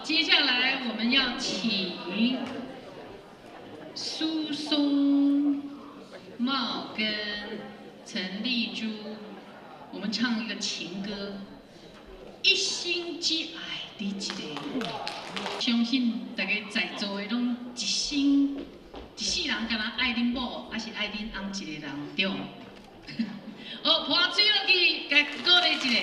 接下来我们要请苏松茂跟陈丽珠，我们唱一个情歌，一心只爱你一个。相信大家在座的拢一世人，敢若爱恁某，还是爱恁翁一个人，对？好，泼水落去，该鼓励一下。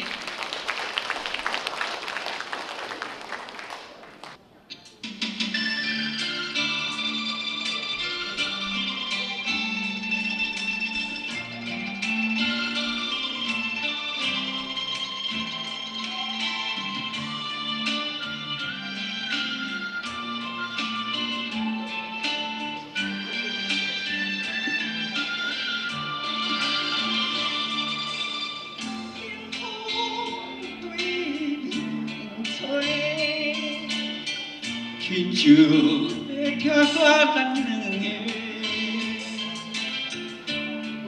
亲像要拆散咱两个，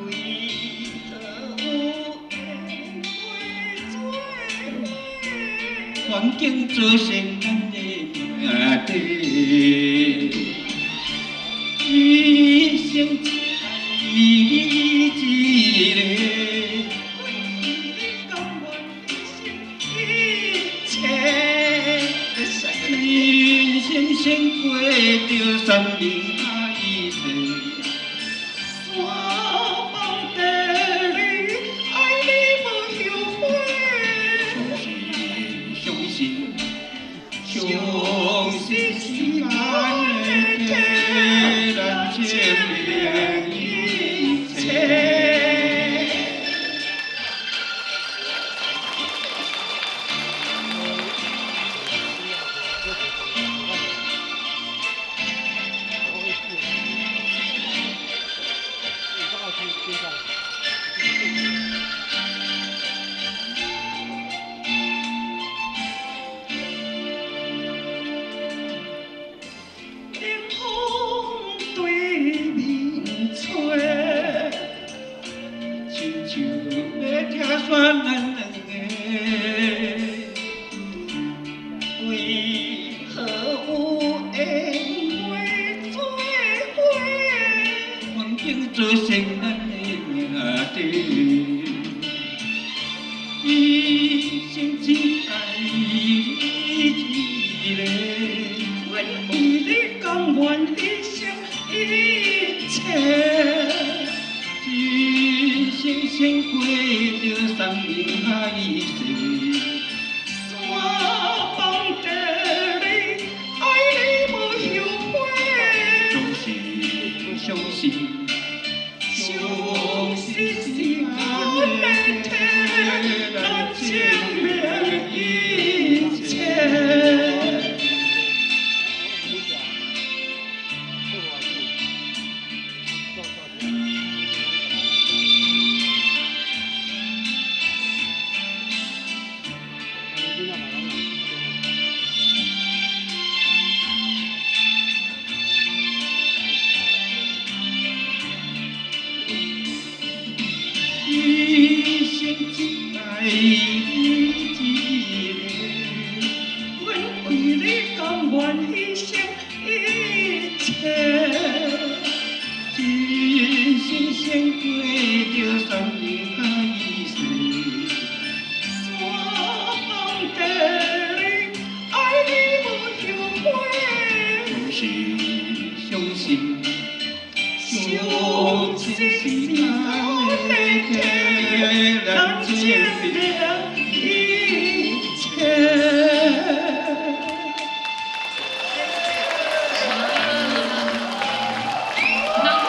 为何有缘会做伙？环境造成咱的命题，一生只爱你一个。 先过着山林海线，山崩地裂，爱你无后悔。相信时间会替咱证明一切。 咱两个为何有缘会做伙？环境造成咱的命题，一生只爱你一个，愿为你甘愿牺牲一切。 一生先过着山明海誓，山崩地裂，爱你无后悔。总是相信，相信时间会替咱证明一切。 一生只爱你一个，愿为你甘愿牺牲一切。一生先过着山明海誓，山崩地裂，爱你无后悔。总是相信，相信时间。 咱证明一切。然后，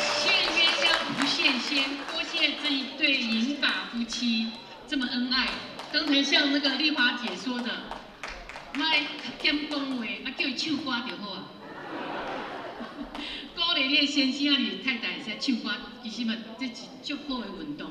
谢鸳鸯不羡仙，多谢这一对银发夫妻这么恩爱。刚才像那个丽华姐说的，卖点讲话，叫伊唱歌就好啊。 鼓励你的先生啊，你太太会使唱歌，其实嘛，这是足好的运动。